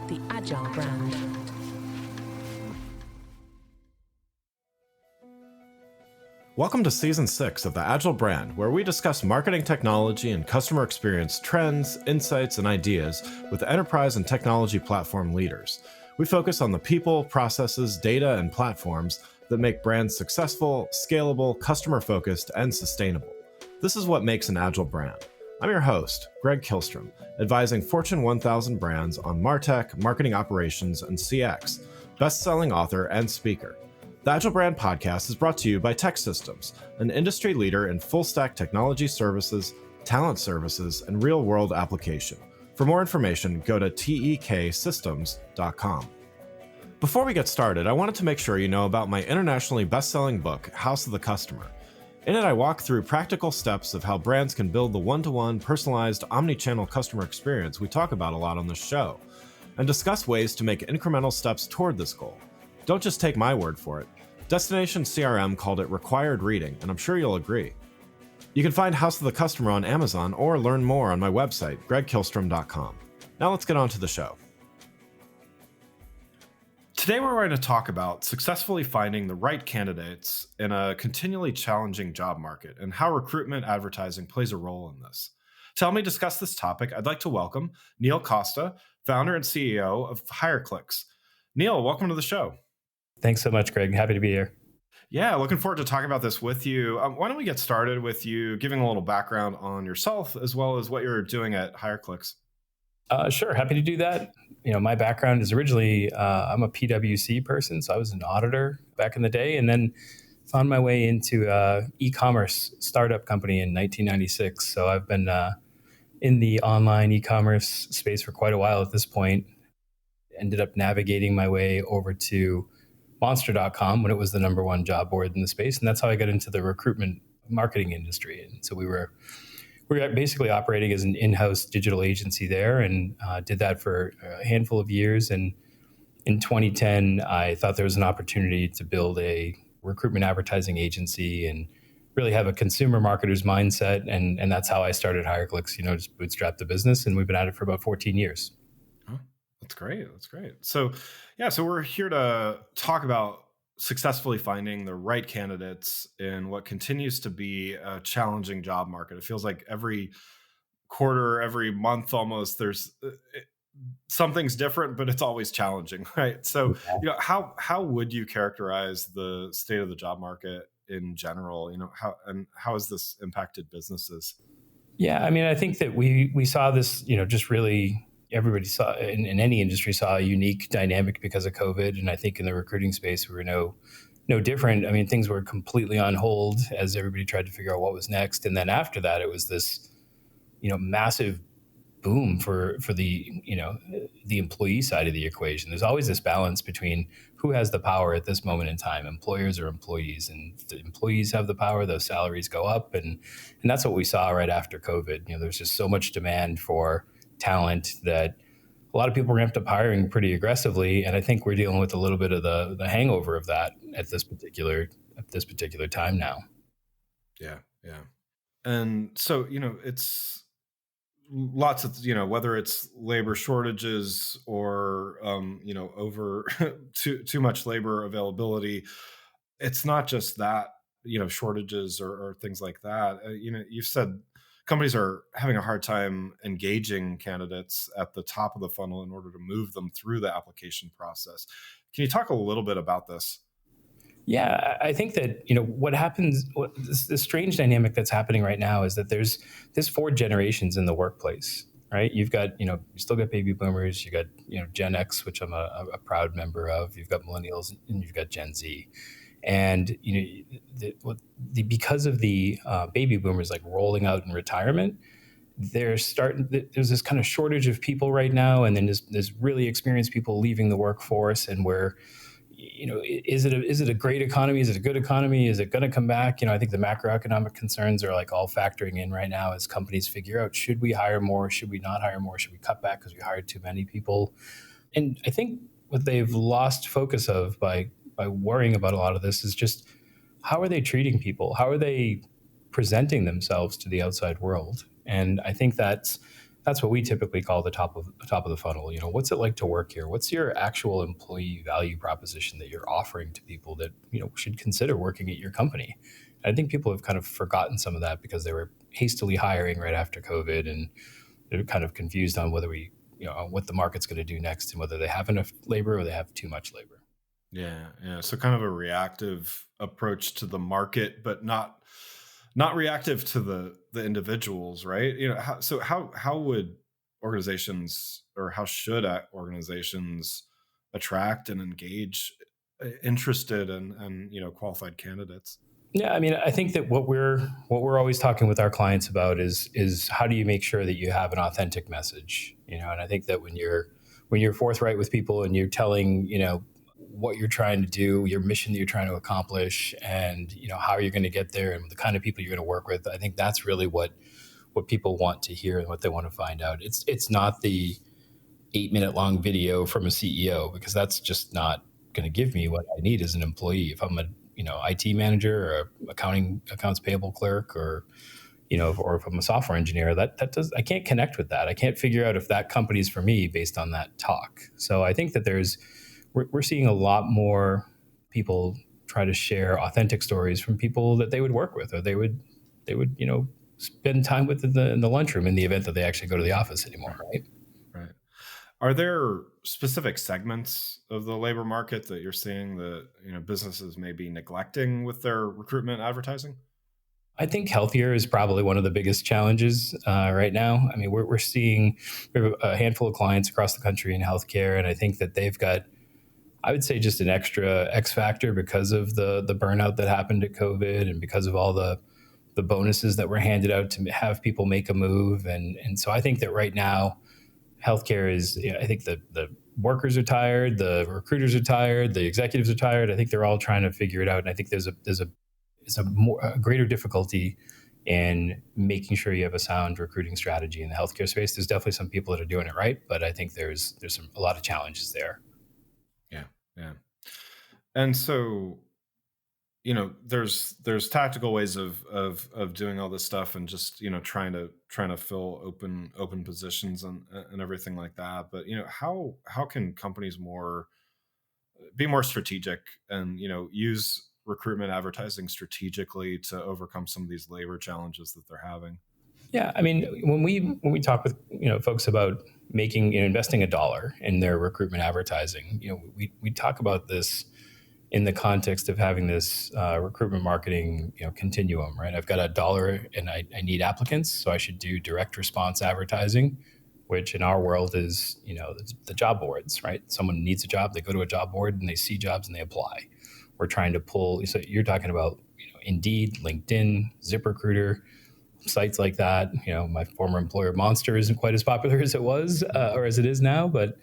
the Agile brand. Welcome to Season 6 of the Agile brand, where we discuss marketing technology and customer experience trends, insights, and ideas with enterprise and technology platform leaders. We focus on the people, processes, data, and platforms that make brands successful, scalable, customer-focused, and sustainable. This is what makes an Agile brand. I'm your host, Greg Kihlstrom, advising Fortune 1000 brands on MarTech, marketing operations, and CX, best-selling author and speaker. The Agile Brand Podcast is brought to you by TechSystems, an industry leader in full-stack technology services, talent services, and real-world application. For more information, go to teksystems.com. Before we get started, I wanted to make sure you know about my internationally best-selling book, House of the Customer. In it, I walk through practical steps of how brands can build the one-to-one, personalized, omni-channel customer experience we talk about a lot on this show, and discuss ways to make incremental steps toward this goal. Don't just take my word for it. Destination CRM called it required reading, and I'm sure you'll agree. You can find House of the Customer on Amazon or learn more on my website, gregkihlstrom.com. Now let's get on to the show. Today we're going to talk about successfully finding the right candidates in a continually challenging job market and how recruitment advertising plays a role in this. To help me discuss this topic, I'd like to welcome Neil Costa, founder and CEO of HireClix. Neil, welcome to the show. Thanks so much, Greg. Happy to be here. Yeah, looking forward to talking about this with you. Why don't we get started with you giving a little background on yourself as well as what you're doing at HireClix? Sure, happy to do that. My background is originally, I'm a PwC person, so I was an auditor back in the day, and then found my way into e-commerce startup company in 1996. So I've been in the online e-commerce space for quite a while at this point. Ended up navigating my way over to Monster.com when it was the number one job board in the space. And that's how I got into the recruitment marketing industry. And so we were basically operating as an in-house digital agency there, and did that for a handful of years. And in 2010, I thought there was an opportunity to build a recruitment advertising agency and really have a consumer marketer's mindset. And that's how I started HireClix, just bootstrap the business. And we've been at it for about 14 years. That's great. So we're here to talk about successfully finding the right candidates in what continues to be a challenging job market. It feels like every quarter, every month almost, there's something's different, but it's always challenging, right? So, how would you characterize the state of the job market in general? How has this impacted businesses? Yeah, I think that we saw this, just really everybody saw in any industry saw a unique dynamic because of COVID. And I think in the recruiting space, we were no different. Things were completely on hold as everybody tried to figure out what was next. And then after that, it was this, massive boom for the, the employee side of the equation. There's always this balance between who has the power at this moment in time, employers or employees. And if the employees have the power, those salaries go up. And that's what we saw right after COVID. There's just so much demand for talent that a lot of people ramped up hiring pretty aggressively, and I think we're dealing with a little bit of the hangover of that at this particular time now. Yeah. And so it's lots of whether it's labor shortages or over too much labor availability. It's not just that shortages or things like that. You've said companies are having a hard time engaging candidates at the top of the funnel in order to move them through the application process. Can you talk a little bit about this? Yeah, I think that, what happens, this strange dynamic that's happening right now is that there's 4 generations in the workplace, right? You've got, you still got baby boomers, you got, Gen X, which I'm a proud member of, you've got millennials, and you've got Gen Z. And because of the baby boomers like rolling out in retirement, there's this kind of shortage of people right now, and then there's really experienced people leaving the workforce. And where, is it a great economy? Is it a good economy? Is it going to come back? I think the macroeconomic concerns are like all factoring in right now as companies figure out, should we hire more? Should we not hire more? Should we cut back because we hired too many people? And I think what they've lost focus of by worrying about a lot of this is just, how are they treating people? How are they presenting themselves to the outside world? And I think that's that's what we typically call the top of the funnel. What's it like to work here? What's your actual employee value proposition that you're offering to people that should consider working at your company? I think people have kind of forgotten some of that because they were hastily hiring right after COVID, and they're kind of confused on whether what the market's going to do next, and whether they have enough labor or they have too much labor. Yeah, yeah. So kind of a reactive approach to the market, but not reactive to the individuals, right? How would organizations, or how should organizations attract and engage interested and qualified candidates? Yeah, I mean, I think that what we're always talking with our clients about is how do you make sure that you have an authentic message, and I think that when you're forthright with people and you're telling, what you're trying to do, your mission that you're trying to accomplish, and how you're going to get there, and the kind of people you're going to work with, I think that's really what people want to hear and what they want to find out. It's not the 8-minute long video from a CEO, because that's just not going to give me what I need as an employee. If I'm a IT manager or accounts payable clerk, or or if I'm a software engineer, that does I can't connect with that. I can't figure out if that company's for me based on that talk. So I think that we're seeing a lot more people try to share authentic stories from people that they would work with, or they would spend time with in the lunchroom, in the event that they actually go to the office anymore, right? Right. Are there specific segments of the labor market that you're seeing that businesses may be neglecting with their recruitment advertising? I think healthcare is probably one of the biggest challenges right now. I mean, we're seeing we have a handful of clients across the country in healthcare, and I think that they've got, I would say, just an extra X factor because of the burnout that happened at COVID, and because of all the bonuses that were handed out to have people make a move. And so I think that right now, healthcare is, I think the workers are tired, the recruiters are tired, the executives are tired. I think they're all trying to figure it out. And I think a greater difficulty in making sure you have a sound recruiting strategy in the healthcare space. There's definitely some people that are doing it right, but I think there's a lot of challenges there. Yeah, yeah. And so, there's tactical ways of doing all this stuff, and just trying to fill open positions and everything like that. But how can companies be more strategic, and use recruitment advertising strategically to overcome some of these labor challenges that they're having? Yeah, I mean, when we talk with folks about making investing $1 in their recruitment advertising, we talk about this in the context of having this recruitment marketing continuum, right? I've got $1 and I need applicants, so I should do direct response advertising, which in our world is the job boards, right? Someone needs a job, they go to a job board and they see jobs and they apply. We're trying to pull. So you're talking about Indeed, LinkedIn, ZipRecruiter, sites like that. My former employer Monster isn't quite as popular as it was or as it is now, but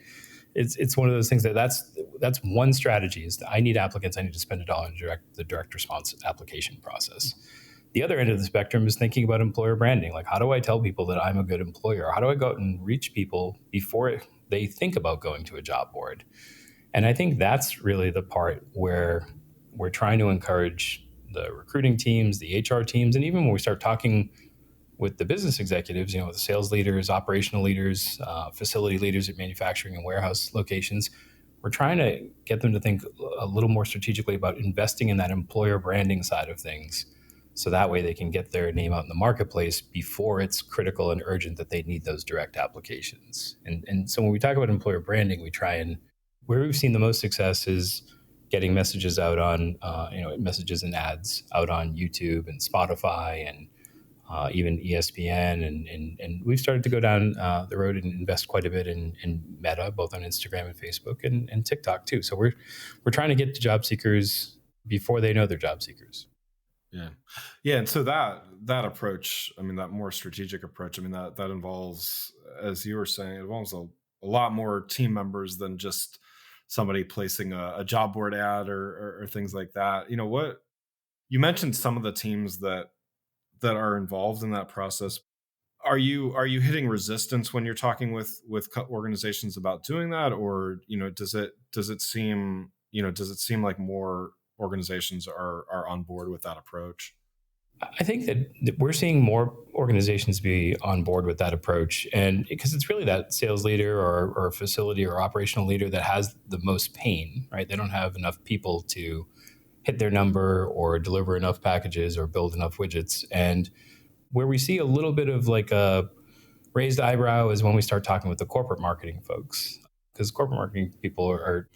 it's one of those things that's one strategy. Is I need applicants, I need to spend $1 on the direct response application process. The other end of the spectrum is thinking about employer branding. Like, how do I tell people that I'm a good employer? How do I go out and reach people before they think about going to a job board? And I think that's really the part where we're trying to encourage the recruiting teams, the HR teams, and even when we start talking with the business executives, the sales leaders, operational leaders, facility leaders at manufacturing and warehouse locations, we're trying to get them to think a little more strategically about investing in that employer branding side of things. So that way they can get their name out in the marketplace before it's critical and urgent that they need those direct applications. And so when we talk about employer branding, where we've seen the most success is getting messages out on, messages and ads out on YouTube and Spotify and even ESPN, and we've started to go down the road and invest quite a bit in Meta, both on Instagram and Facebook and TikTok too. So we're trying to get to job seekers before they know they're job seekers. Yeah, yeah. And so that approach, I mean, that more strategic approach, I mean, that involves, as you were saying, it involves a lot more team members than just somebody placing a job board ad or things like that. What you mentioned, some of the teams that are involved in that process. Are you hitting resistance when you're talking with organizations about doing that, or does it seem like more organizations are on board with that approach? I think that we're seeing more organizations be on board with that approach. And because it's really that sales leader or facility or operational leader that has the most pain, right? They don't have enough people to hit their number or deliver enough packages or build enough widgets. And where we see a little bit of like a raised eyebrow is when we start talking with the corporate marketing folks, because corporate marketing people are,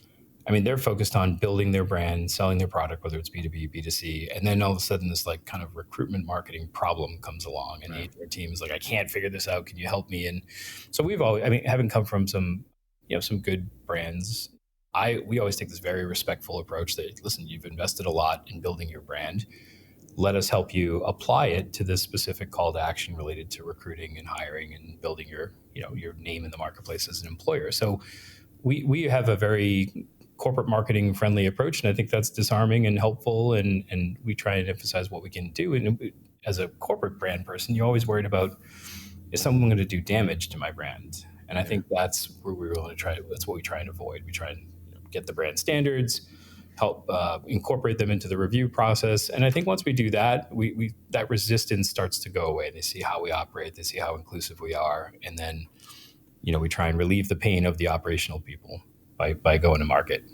I mean, they're focused on building their brand, selling their product, whether it's B2B, B2C. And then all of a sudden this like kind of recruitment marketing problem comes along and Right. the HR team is like, I can't figure this out. Can you help me? And so we've always, I mean, having come from some, some good brands, we always take this very respectful approach that, listen, you've invested a lot in building your brand. Let us help you apply it to this specific call to action related to recruiting and hiring and building your name in the marketplace as an employer. So we have a very corporate marketing friendly approach, and I think that's disarming and helpful. And we try and emphasize what we can do. And as a corporate brand person, you're always worried about, is someone going to do damage to my brand? And I think that's where we want to try. That's what we try and avoid. We try and get the brand standards, help incorporate them into the review process. And I think once we do that, we that resistance starts to go away. They see how we operate, they see how inclusive we are, and then we try and relieve the pain of the operational people by going to market.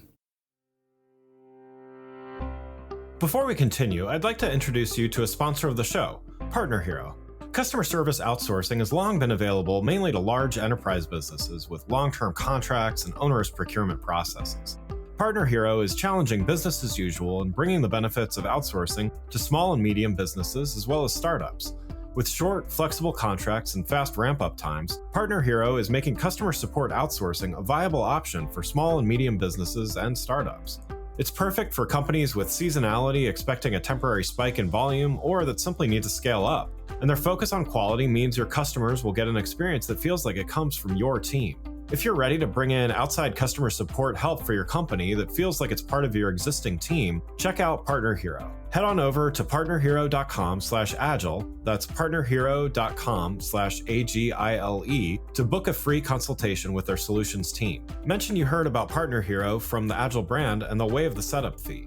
Before we continue, I'd like to introduce you to a sponsor of the show, Partner Hero. Customer service outsourcing has long been available mainly to large enterprise businesses with long-term contracts and onerous procurement processes. Partner Hero is challenging business as usual and bringing the benefits of outsourcing to small and medium businesses as well as startups. With short, flexible contracts and fast ramp-up times, Partner Hero is making customer support outsourcing a viable option for small and medium businesses and startups. It's perfect for companies with seasonality expecting a temporary spike in volume or that simply need to scale up. And their focus on quality means your customers will get an experience that feels like it comes from your team. If you're ready to bring in outside customer support help for your company that feels like it's part of your existing team, check out Partner Hero. Head on over to partnerhero.com/agile, that's partnerhero.com/AGILE, to book a free consultation with their solutions team. Mention you heard about Partner Hero from the Agile brand and they'll waive the setup fee.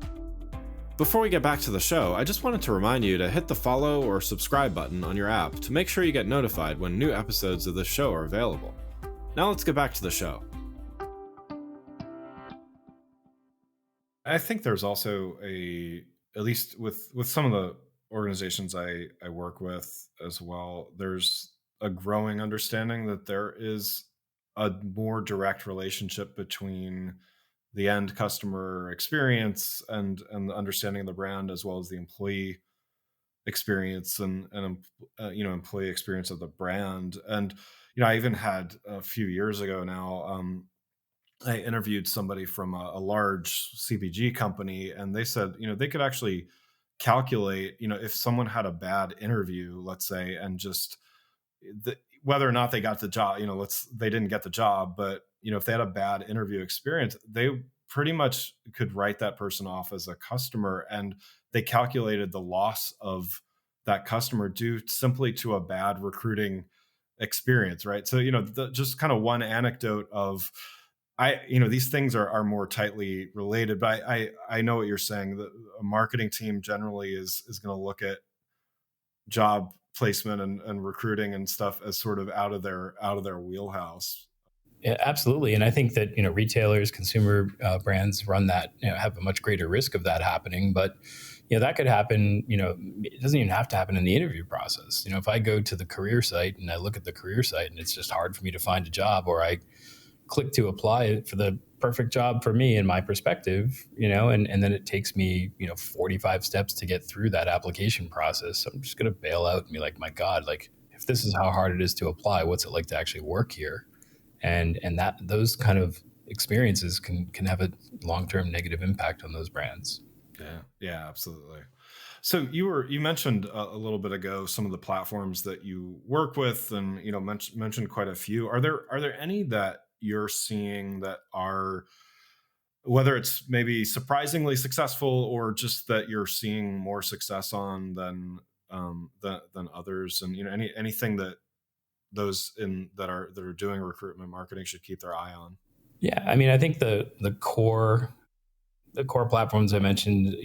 Before we get back to the show, I just wanted to remind you to hit the follow or subscribe button on your app to make sure you get notified when new episodes of this show are available. Now let's get back to the show. I think there's also at least with some of the organizations I work with as well, there's a growing understanding that there is a more direct relationship between the end customer experience and the understanding of the brand as well as the employee experience and employee experience of the brand. And I even had a few years ago now, I interviewed somebody from a large CPG company, and they said they could actually calculate if someone had a bad interview, let's say, and just whether or not they got the job, they didn't get the job, but if they had a bad interview experience, they pretty much could write that person off as a customer, and they calculated the loss of that customer due simply to a bad recruiting experience, right? So just kind of one anecdote of these things are more tightly related, but I know what you're saying. A marketing team generally is going to look at job placement and recruiting and stuff as sort of out of their wheelhouse. Yeah, absolutely. And I think that, retailers, consumer brands run that, have a much greater risk of that happening. But, that could happen, it doesn't even have to happen in the interview process. If I go to the career site and I look at the career site and it's just hard for me to find a job, or I click to apply for the perfect job for me in my perspective, and then it takes me, 45 steps to get through that application process. So I'm just going to bail out and be like, my God, like if this is how hard it is to apply, what's it like to actually work here? And that those kind of experiences can have a long-term negative impact on those brands. Yeah, absolutely. So you mentioned a little bit ago some of the platforms that you work with, and mentioned quite a few. Are there any that you're seeing that are, whether it's maybe surprisingly successful or just that you're seeing more success on than others, and anything that those that are doing recruitment marketing should keep their eye on? Yeah, I mean, I think the core platforms I mentioned,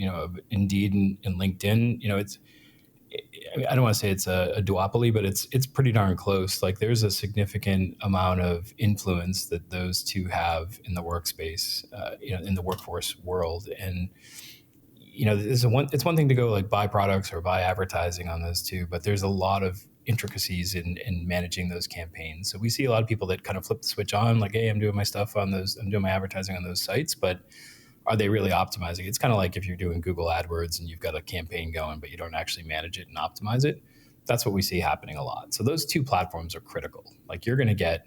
Indeed and LinkedIn, I mean, I don't want to say it's a duopoly, but it's pretty darn close. Like there's a significant amount of influence that those two have in the workspace, in the workforce world. And it's one thing to go like buy products or buy advertising on those two, but there's a lot of intricacies in managing those campaigns. So we see a lot of people that kind of flip the switch on, like, hey, I'm doing my stuff on those, I'm doing my advertising on those sites, but are they really optimizing? It's kind of like if you're doing Google AdWords and you've got a campaign going, but you don't actually manage it and optimize it. That's what we see happening a lot. So those two platforms are critical. Like you're going to get,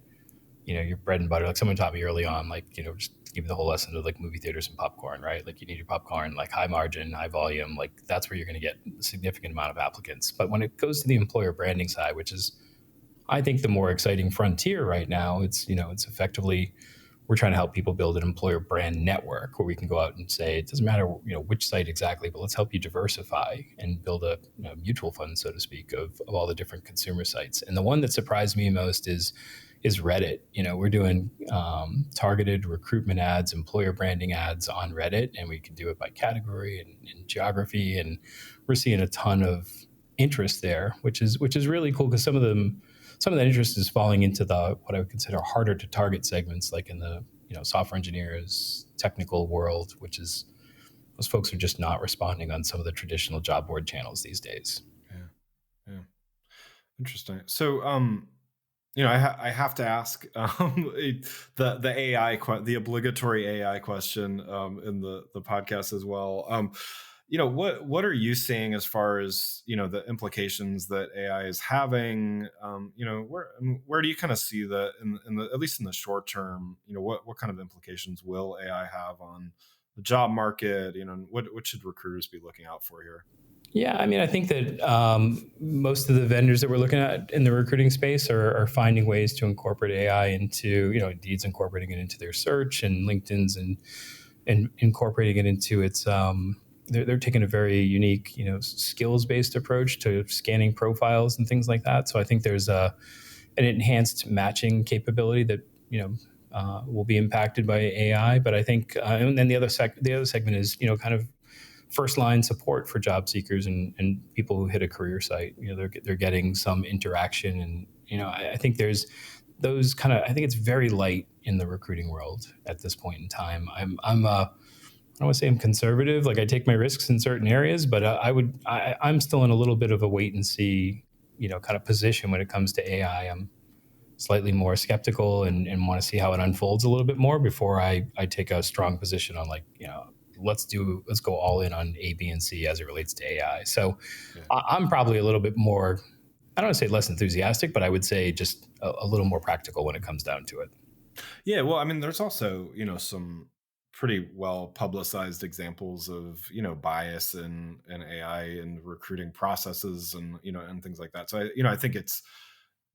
your bread and butter. Like someone taught me early on, like, just give me the whole lesson of like movie theaters and popcorn, right? Like you need your popcorn, like high margin, high volume, like that's where you're going to get a significant amount of applicants. But when it goes to the employer branding side, which is, I think, the more exciting frontier right now, it's effectively, we're trying to help people build an employer brand network where we can go out and say, it doesn't matter, which site exactly, but let's help you diversify and build a mutual fund, so to speak, of all the different consumer sites. And the one that surprised me most is Reddit. We're doing targeted recruitment ads, employer branding ads on Reddit, and we can do it by category and geography. And we're seeing a ton of interest there, which is really cool because some of that interest is falling into the what I would consider harder to target segments, like in the software engineers, technical world, which is those folks are just not responding on some of the traditional job board channels these days. Yeah. Interesting. So, I have to ask the AI, the obligatory AI question in the podcast as well. What are you seeing as far as the implications that AI is having? Where do you kind of see that in the at least in the short term? What kind of implications will AI have on the job market? What should recruiters be looking out for here? Yeah, I mean, I think that most of the vendors that we're looking at in the recruiting space are finding ways to incorporate AI into, Indeed's incorporating it into their search, and LinkedIn's and incorporating it into its. They're taking a very unique, skills-based approach to scanning profiles and things like that. So I think there's an enhanced matching capability that will be impacted by AI. But I think, and then the other segment is kind of first line support for job seekers and people who hit a career site. They're getting some interaction, and I think there's those kind of. I think it's very light in the recruiting world at this point in time. I don't want to say I'm conservative. Like I take my risks in certain areas, but I'm still in a little bit of a wait and see, kind of position when it comes to AI. I'm slightly more skeptical and want to see how it unfolds a little bit more before I take a strong position on let's go all in on A, B, and C as it relates to AI. So yeah. I'm probably a little bit more, I don't want to say less enthusiastic, but I would say just a little more practical when it comes down to it. Yeah. Well, I mean, there's also, some pretty well publicized examples of bias in AI and recruiting processes and and things like that. So I think it's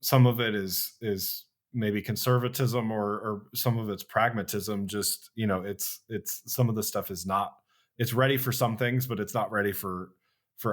some of it is maybe conservatism or some of it's pragmatism. Just it's some of the stuff is not, it's ready for some things, but it's not ready for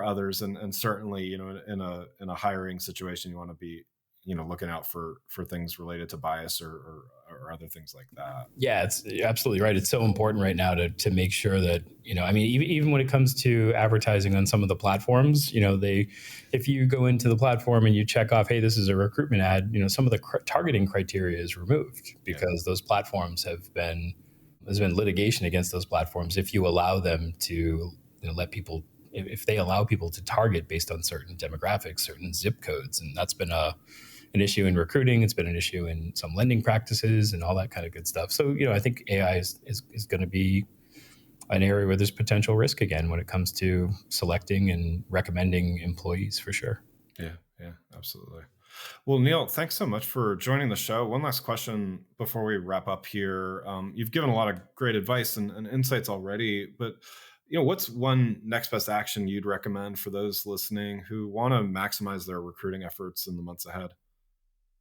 others. And certainly in a hiring situation, you want to be looking out for things related to bias or other things like that. Yeah, it's absolutely right. It's so important right now to make sure that, I mean, even when it comes to advertising on some of the platforms, if you go into the platform and you check off, hey, this is a recruitment ad, some of the targeting criteria is removed because those platforms there's been litigation against those platforms if you allow them to let people, if they allow people to target based on certain demographics, certain zip codes. And that's been an issue in recruiting. It's been an issue in some lending practices and all that kind of good stuff. So, I think AI is going to be an area where there's potential risk again when it comes to selecting and recommending employees for sure. Yeah, absolutely. Well, Neil, thanks so much for joining the show. One last question before we wrap up here. You've given a lot of great advice and insights already, but what's one next best action you'd recommend for those listening who want to maximize their recruiting efforts in the months ahead?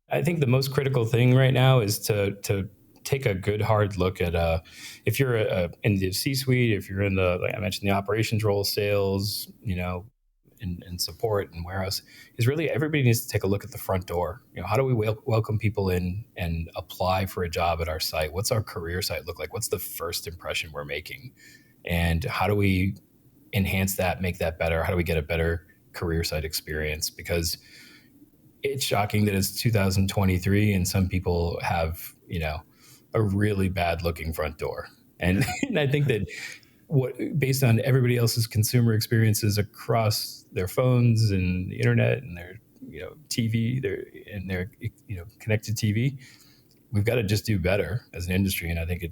I think the most critical thing right now is to take a good hard look at if you're in the C-suite, if you're in the, like I mentioned, the operations role, sales, and support and warehouse, is really everybody needs to take a look at the front door. How do we welcome people in and apply for a job at our site? What's our career site look like? What's the first impression we're making? And how do we enhance that, make that better? How do we get a better career site experience, because it's shocking that it's 2023 and some people have, a really bad looking front door. And, and I think that based on everybody else's consumer experiences across their phones and the internet and their, TV, their connected TV, we've got to just do better as an industry. And I think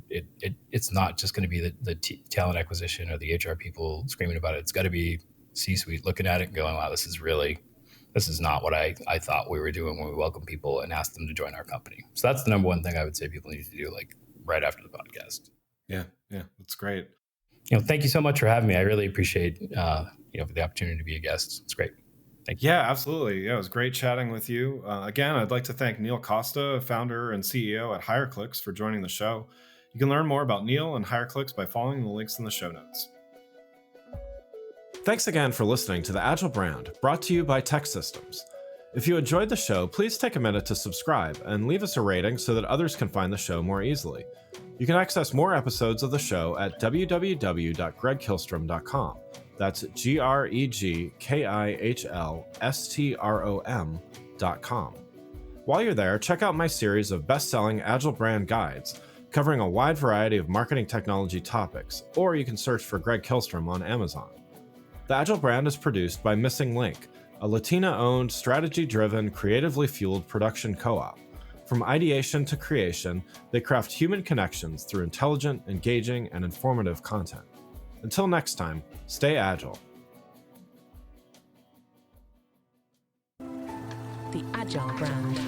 it's not just going to be the talent acquisition or the HR people screaming about it. It's got to be C-suite looking at it and going, wow, this is not what I thought we were doing when we welcome people and asked them to join our company. So that's the number one thing I would say people need to do, like right after the podcast. Yeah, that's great. Thank you so much for having me. I really appreciate the opportunity to be a guest. It's great. Thank you. Yeah, absolutely. Yeah, it was great chatting with you. Again, I'd like to thank Neil Costa, founder and CEO at HireClix, for joining the show. You can learn more about Neil and HireClix by following the links in the show notes. Thanks again for listening to The Agile Brand, brought to you by Tech Systems. If you enjoyed the show, please take a minute to subscribe and leave us a rating so that others can find the show more easily. You can access more episodes of the show at www.gregkillstrom.com. That's GregKihlstrom.com. While you're there, check out my series of best-selling Agile brand guides covering a wide variety of marketing technology topics, or you can search for Greg Kihlstrom on Amazon. The Agile Brand is produced by Missing Link, a Latina-owned, strategy-driven, creatively fueled production co-op. From ideation to creation, they craft human connections through intelligent, engaging, and informative content. Until next time, stay agile. The Agile Brand.